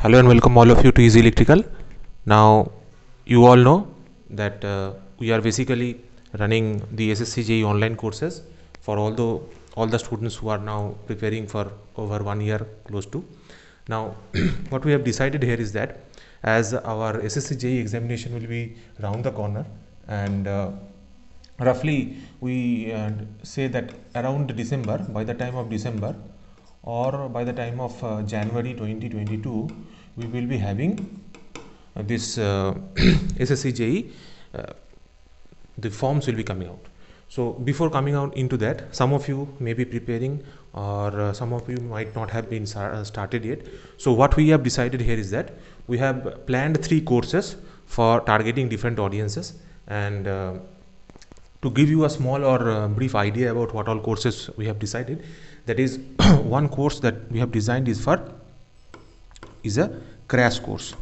Hello and welcome all of you to Easy Electrical. Now you all know that we are basically running the SSC online courses for all the students who are now preparing for over 1 year close to. Now what we have decided here is that as our SSC examination will be round the corner, and roughly we say that around December, by the time of December or by the time of January 2022, we will be having this SSC the forms will be coming out. So before coming out into that, some of you may be preparing, or some of you might not have been started yet. So what we have decided here is that we have planned 3 courses for targeting different audiences, and to give you a small or brief idea about what all courses we have decided, that is one course that we have designed is a crash course.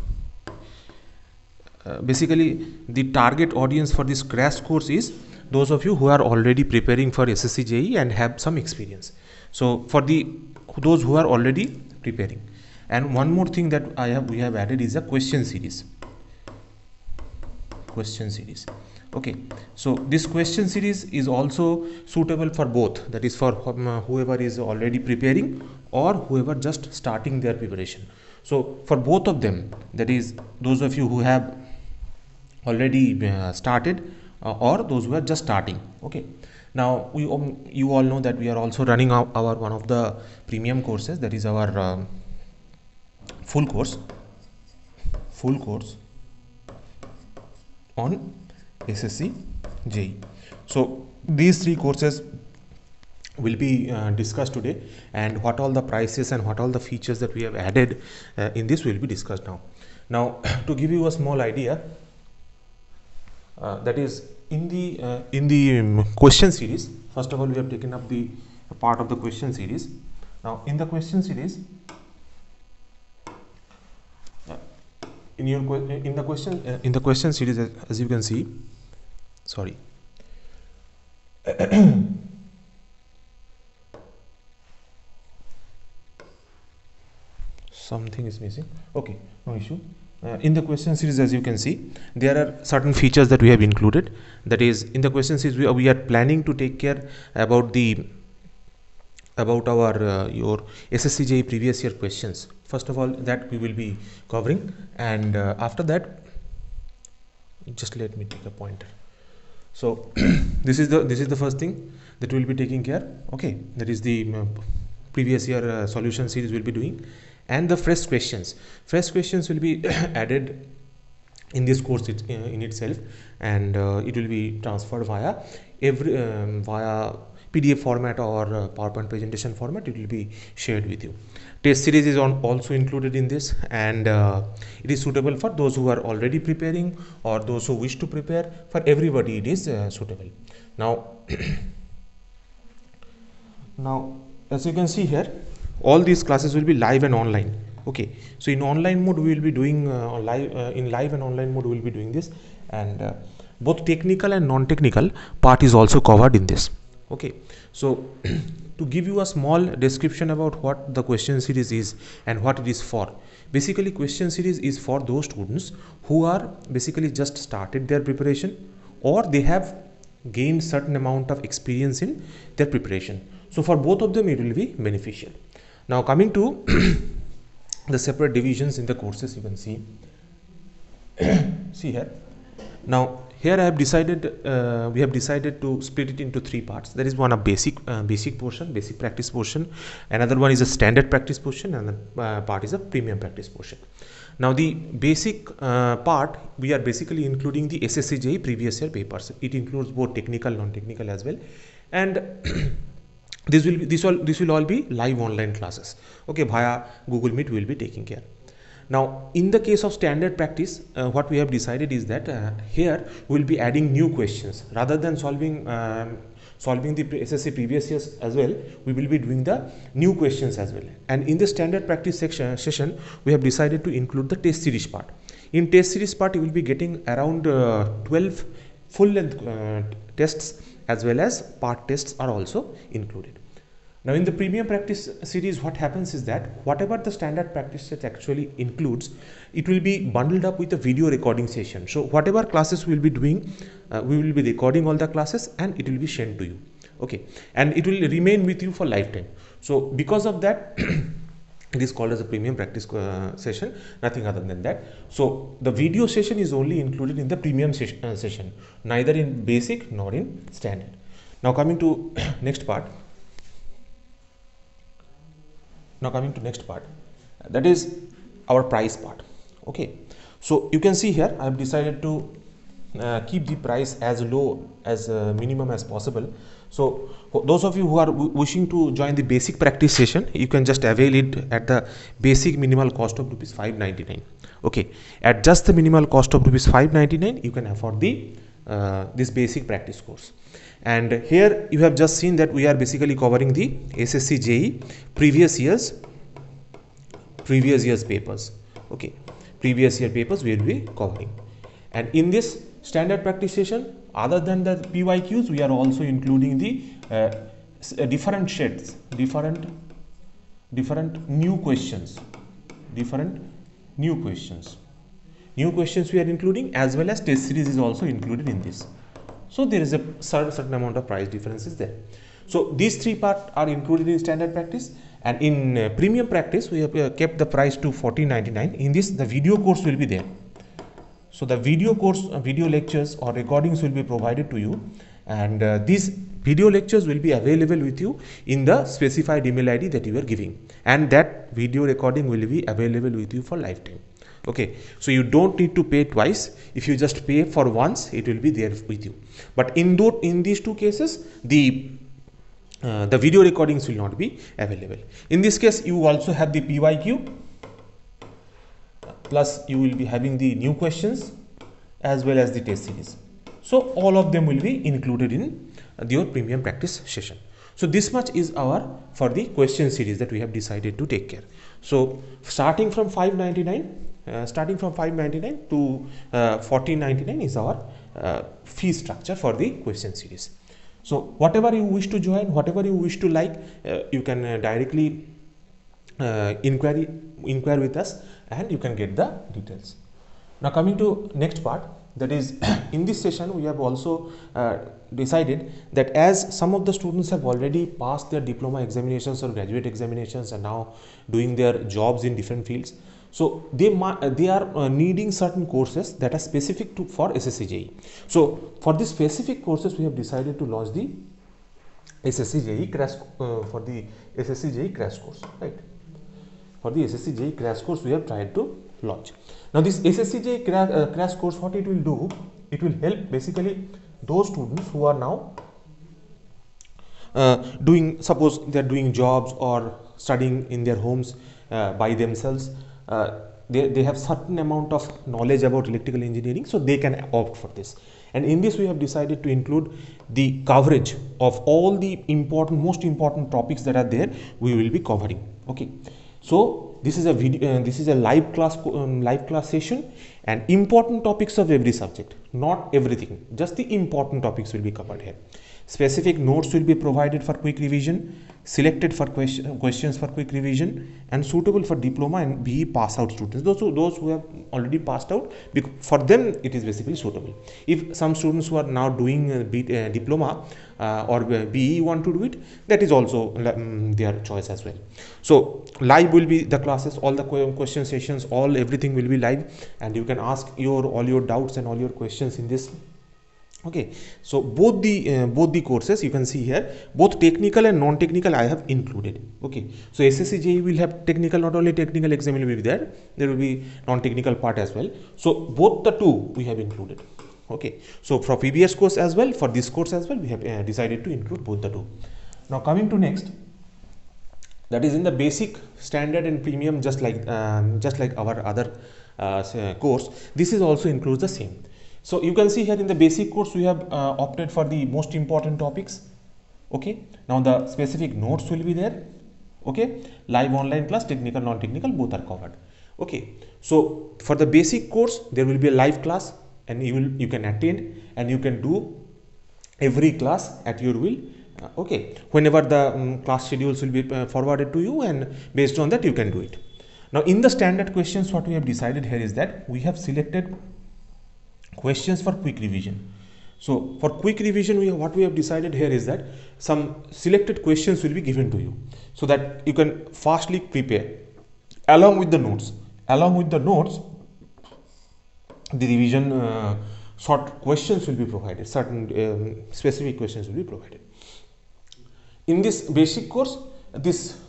Basically the target audience for this crash course is those of you who are already preparing for SSC JEE and have some experience. So for those who are already preparing, and one more thing that we have added is a question series. Okay, so this question series is also suitable for both, that is for whoever is already preparing or whoever just starting their preparation. So for both of them, that is those of you who have already started or those who are just starting. Okay, now you all know that we are also running our one of the premium courses, that is our full course on SSC JEE. So these 3 courses will be discussed today, and what all the prices and what all the features that we have added in this will be discussed now. To give you a small idea, that is in the question series, first of all we have taken up the part of the question series. Now in the question series, in the question series, as you can see, sorry, something is missing. Okay, no issue. In the question series, as you can see, there are certain features that we have included. That is, in the question series we are planning to take care about our your SSC JEE previous year questions. First of all, that we will be covering, and after that, just let me take a pointer. So this is the first thing that we will be taking care. Okay, that is the previous year solution series we will be doing, and the fresh questions will be added in this course in itself, and it will be transferred via PDF format or PowerPoint presentation format. It will be shared with you. Test series is also included in this, and it is suitable for those who are already preparing or those who wish to prepare. For everybody it is suitable. Now as you can see here, all these classes will be live and online. Okay, so in online mode we will be doing in live and online mode we will be doing this, and both technical and non-technical part is also covered in this. Okay, so to give you a small description about what the question series is and what it is for. Basically, question series is for those students who are basically just started their preparation, or they have gained certain amount of experience in their preparation. So for both of them it will be beneficial. Now coming to the separate divisions in the courses, you can see here. Now here I have decided we have decided to split it into 3 parts. There is one a basic portion, basic practice portion, another one is a standard practice portion, and the part is a premium practice portion. Now the basic part, we are basically including the SSC JEE previous year papers. It includes both technical, non-technical as well, and this will all be live online classes. Okay, via Google Meet we will be taking care. Now in the case of standard practice, what we have decided is that here we will be adding new questions rather than solving the SSC previous years as well. We will be doing the new questions as well, and in the standard practice session we have decided to include the test series part. In test series part you will be getting around 12 full length tests, as well as part tests are also included. Now in the premium practice series, what happens is that whatever the standard practice set actually includes, it will be bundled up with a video recording session. So whatever classes we will be doing, we will be recording all the classes and it will be sent to you. Okay, and it will remain with you for lifetime. So because of that, it is called as a premium practice session, nothing other than that. So the video session is only included in the premium session, neither in basic nor in standard. Now coming to next part. Now coming to next part, that is our price part. Okay, so you can see here I have decided to keep the price as low as minimum as possible. So those of you who are wishing to join the basic practice session, you can just avail it at the basic minimal cost of rupees 599. Okay, at just the minimal cost of rupees 599, you can afford the this basic practice course. And here you have just seen that we are basically covering the SSC JEE previous years papers. Okay, previous year papers we will be covering. And in this standard practice session, other than the PYQs, we are also including the different shades, different new questions, new questions we are including, as well as test series is also included in this. So there is a certain amount of price differences there. So these three parts are included in standard practice, and in premium practice we have kept the price to 1499. In this, the video course will be there. So the video course, video lectures or recordings will be provided to you, and these video lectures will be available with you in the specified email ID that you are giving, and that video recording will be available with you for lifetime. Okay, so you don't need to pay twice. If you just pay for once, it will be there with you. But in these two cases, the video recordings will not be available. In this case, you also have the PYQ, plus you will be having the new questions as well as the test series. So all of them will be included in your premium practice session. So this much is our for the question series that we have decided to take care. So starting from 599 to 1499 is our fee structure for the question series. So whatever you wish to join, whatever you wish to like, you can directly inquire with us and you can get the details. Now coming to next part, that is in this session we have also decided that as some of the students have already passed their diploma examinations or graduate examinations and now doing their jobs in different fields, so they are needing certain courses that are specific for SSC JEE. So for these specific courses we have decided to launch the SSC JEE crash for the SSC JEE crash course, right? For the SSC JEE crash course we have tried to launch. Now this SSC JEE crash course, what it will do, it will help basically those students who are now suppose they are doing jobs or studying in their homes by themselves. They have certain amount of knowledge about electrical engineering, so they can opt for this. And in this we have decided to include the coverage of all the most important topics that are there, we will be covering. Okay, so this is a video, this is a live class session, and important topics of every subject, not everything, just the important topics will be covered here. Specific notes will be provided for quick revision, selected for questions for quick revision, and suitable for diploma and BE pass out students. Those who have already passed out, for them it is basically suitable. If some students who are now doing diploma or BE want to do it, that is also their choice as well. So live will be the classes, all the question sessions, everything will be live, and you can ask all your doubts and all your questions in this. Okay, so both the courses you can see here, both technical and non-technical I have included. Okay, so SSC JEE will have technical, not only technical exam will be there will be non-technical part as well. So both the two we have included. Okay, so for previous course as well, for this course as well, we have decided to include both the two. Now coming to next, that is in the basic, standard and premium, just like our other course, this is also includes the same. So you can see here in the basic course we have opted for the most important topics. Okay, now the specific notes will be there. Okay, live online class, technical, non-technical, both are covered. Okay, so for the basic course there will be a live class, and you can attend and you can do every class at your will Okay, whenever the class schedules will be forwarded to you, and based on that you can do it. Now in the standard questions, what we have decided here is that we have selected questions for quick revision. So for quick revision, what we have decided here is that some selected questions will be given to you, so that you can fastly prepare along with the notes. Along with the notes, the revision short questions will be provided, certain specific questions will be provided. In this basic course, this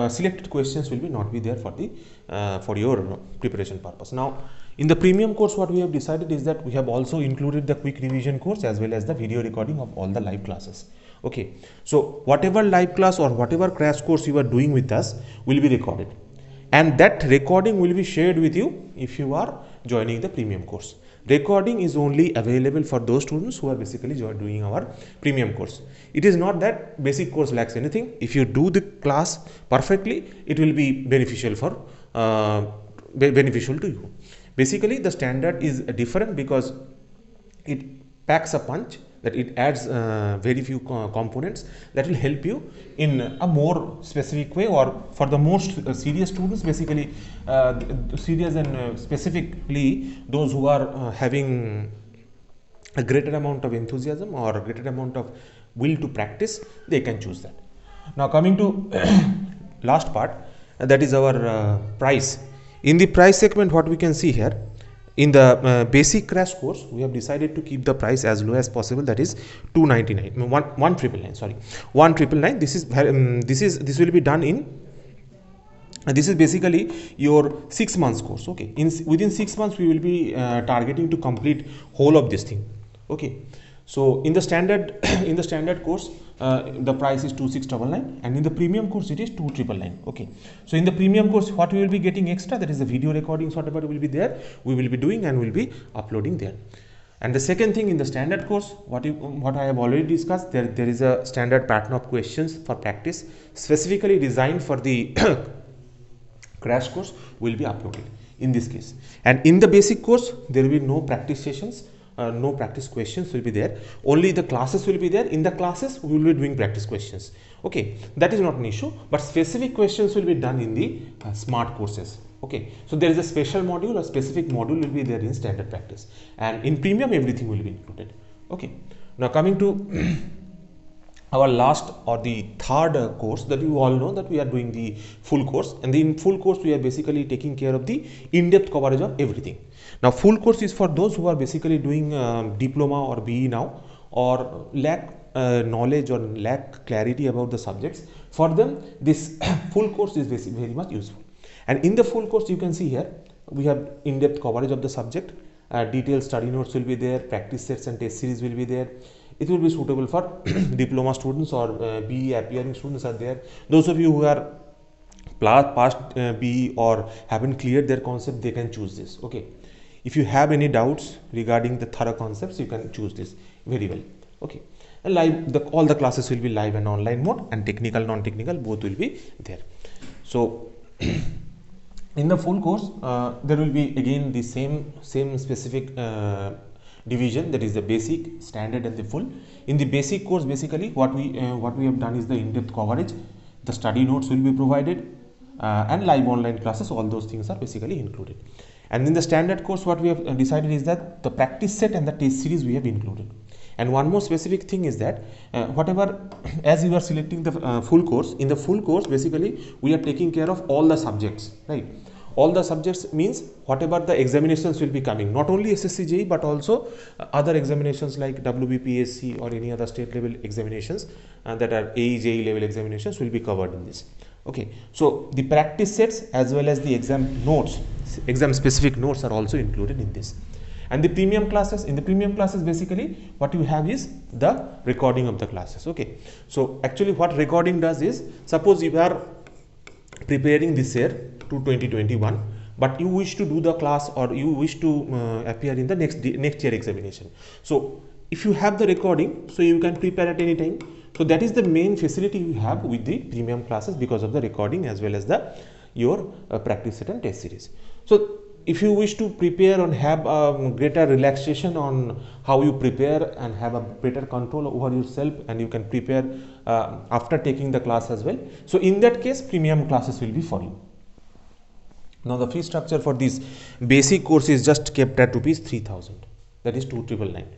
selected questions will be not be there for the for your preparation purpose. Now in the premium course, what we have decided is that we have also included the quick revision course as well as the video recording of all the live classes. Okay, so whatever live class or whatever crash course you are doing with us will be recorded, and that recording will be shared with you if you are joining the premium course. Recording is only available for those students who are basically doing our premium course. It is not that basic course lacks anything. If you do the class perfectly, it will be beneficial for beneficial to you. Basically the standard is different because it packs a punch, that it adds very few components that will help you in a more specific way, or for the most serious students, basically serious and specifically those who are having a greater amount of enthusiasm or a greater amount of will to practice, they can choose that. Now coming to last part, that is our price. In the price segment, what we can see here, in the basic crash course, we have decided to keep the price as low as possible, that is 299, 1999, sorry, 1999. This will be done in this is basically your 6 months course. Okay, within 6 months we will be targeting to complete whole of this thing. Okay, so in the standard in the standard course, the price is 2699, and in the premium course it is 2999. Okay, so in the premium course, what we will be getting extra, that is the video recordings, whatever will be there, we will be doing and will be uploading there. And the second thing, in the standard course, what I have already discussed, there is a standard pattern of questions for practice specifically designed for the crash course will be uploaded in this case. And in the basic course, there will be no practice sessions, no practice questions will be there, only the classes will be there. In the classes we will be doing practice questions. Okay, that is not an issue, but specific questions will be done in the smart courses. Okay, so there is a special module, a specific module will be there in standard practice, and in premium everything will be included. Okay, now coming to our last or the third course, that you all know that we are doing the full course, and in full course we are basically taking care of the in-depth coverage of everything. Now full course is for those who are basically doing diploma or BE now, or lack knowledge or lack clarity about the subjects. For them this full course is very much useful. And in the full course, you can see here we have in-depth coverage of the subject, detailed study notes will be there, practice sets and test series will be there. It will be suitable for diploma students or BE appearing students are there. Those of you who are past BE or haven't cleared their concept, they can choose this. Okay, if you have any doubts regarding the thorough concepts, you can choose this very well. Okay, and live, all the classes will be live and online mode, and technical, non-technical both will be there. So in the full course, there will be again the same specific division, that is the basic, standard and the full. In the basic course, basically what we have done is the in-depth coverage, the study notes will be provided, and live online classes, all those things are basically included. And in the standard course, what we have decided is that the practice set and the test series we have included. And one more specific thing is that whatever, as you are selecting the full course, in the full course basically we are taking care of all the subjects, right? All the subjects means whatever the examinations will be coming, not only SSC JEE but also other examinations like WBPSC or any other state level examinations that are AE JEE level examinations will be covered in this. Okay, so the practice sets as well as the exam notes, exam specific notes are also included in this. And the premium classes, in the premium classes basically what you have is the recording of the classes. Okay, so actually what recording does is, suppose you are preparing this year to 2021, but you wish to do the class or you wish to appear in the next year examination. So if you have the recording, so you can prepare at any time. So that is the main facility you have with the premium classes, because of the recording as well as the your practice set and test series. So if you wish to prepare and have a greater relaxation on how you prepare and have a better control over yourself, and you can prepare after taking the class as well, so in that case premium classes will be for you. Now the fee structure for this basic course is just kept at rupees 3000, that is 2999.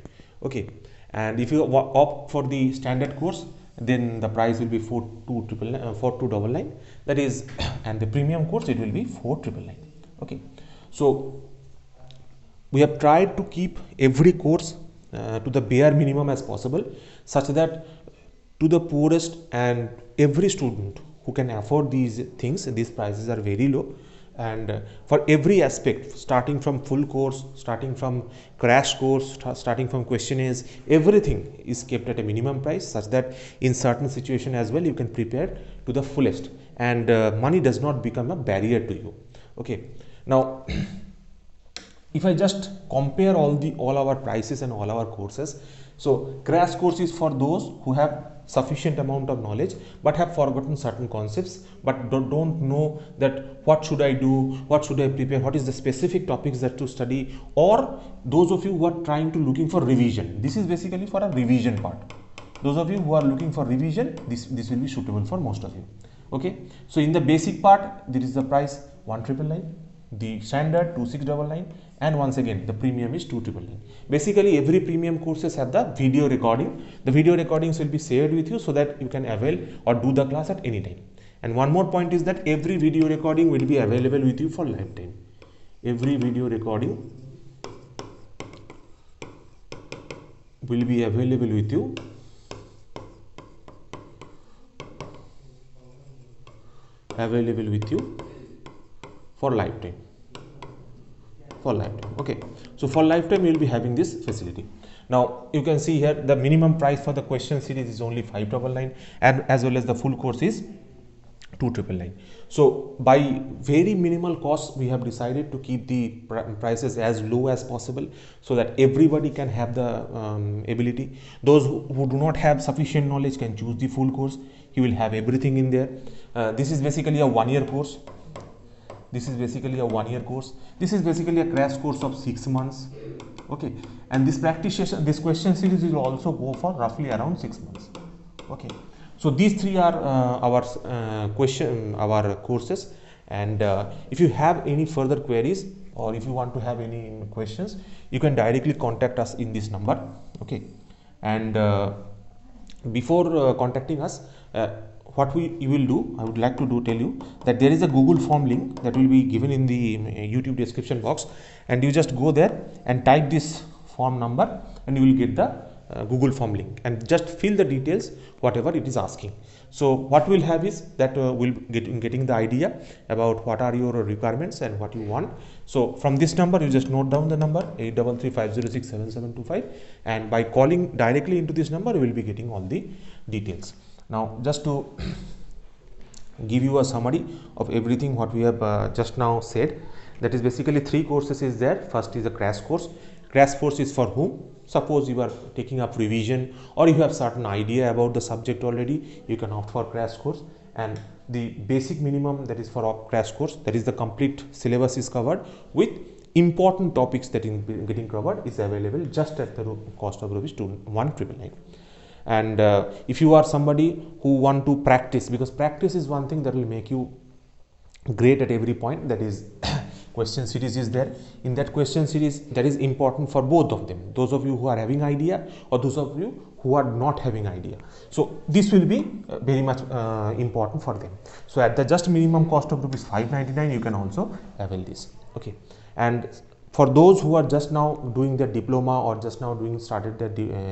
Okay, and if you opt for the standard course, then the price will be 4299, that is, and the premium course it will be 4999. Okay, so we have tried to keep every course to the bare minimum as possible, such that to the poorest and every student who can afford these things, these prices are very low. And for every aspect, starting from full course, starting from crash course, starting from questionnaires, everything is kept at a minimum price, such that in certain situation as well you can prepare to the fullest, and money does not become a barrier to you. Okay, now if I just compare all our prices and all our courses, so crash course is for those who have sufficient amount of knowledge but have forgotten certain concepts, but don't know that what should I do, what should I prepare, what is the specific topics that to study, or those of you who are trying to looking for revision. This is basically for a revision part. Those of you who are looking for revision, this will be suitable for most of you. Okay, so in the basic part there is the price 1999, the standard 2699, and once again the premium is 2999. Basically every premium courses have the video recording. The video recordings will be shared with you so that you can avail or do the class at any time. And one more point is that every video recording will be available with you for lifetime. Every video recording will be available with you for lifetime. Okay, so for lifetime you will be having this facility. Now you can see here the minimum price for the question series is only 599, and as well as the full course is 2999. So by very minimal cost we have decided to keep the prices as low as possible, so that everybody can have the ability. Those who do not have sufficient knowledge can choose the full course. You will have everything in there. This is basically a 1-year course. This is basically a crash course of 6 months. Okay, and this question series will also go for roughly around 6 months. Okay, so these three are our courses, and if you have any further queries or if you want to have any questions, you can directly contact us in this number. Okay, and before contacting us, what you will do, I would like to tell you that there is a Google form link that will be given in the YouTube description box, and you just go there and type this form number and you will get the Google form link, and just fill the details whatever it is asking. So what we'll have is that we'll getting the idea about what are your requirements and what you want. So from this number you just note down the number 8335067725, and by calling directly into this number you will be getting all the details. Now just to give you a summary of everything what we have just now said, that is basically 3 courses is there. First is a crash course. Crash course is for whom? Suppose you are taking up revision or you have certain idea about the subject already, you can opt for crash course. And the basic minimum, that is for a crash course, that is the complete syllabus is covered with important topics that is getting covered, is available just at the cost of rupees 1999. And if you are somebody who want to practice, because practice is one thing that will make you great at every point, that is question series is there. In that question series, that is important for both of them, those of you who are having idea or those of you who are not having idea. So this will be very much important for them. So at the just minimum cost of rupees 599 you can also avail this. Okay, and for those who are just now doing their diploma or just now started their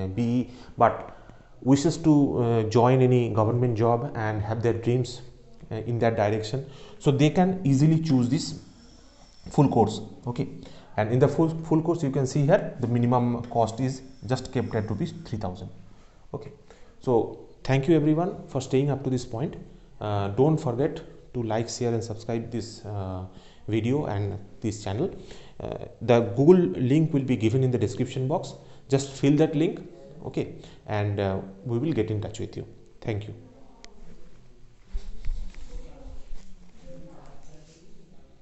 BE but wishes to join any government job and have their dreams in that direction, so they can easily choose this full course. Okay, and in the full course you can see here the minimum cost is just kept at rupees 3000. Okay, so thank you everyone for staying up to this point. Don't forget to like, share and subscribe this video and this channel. The Google link will be given in the description box. Just fill that link. Okay, and we will get in touch with you. Thank you.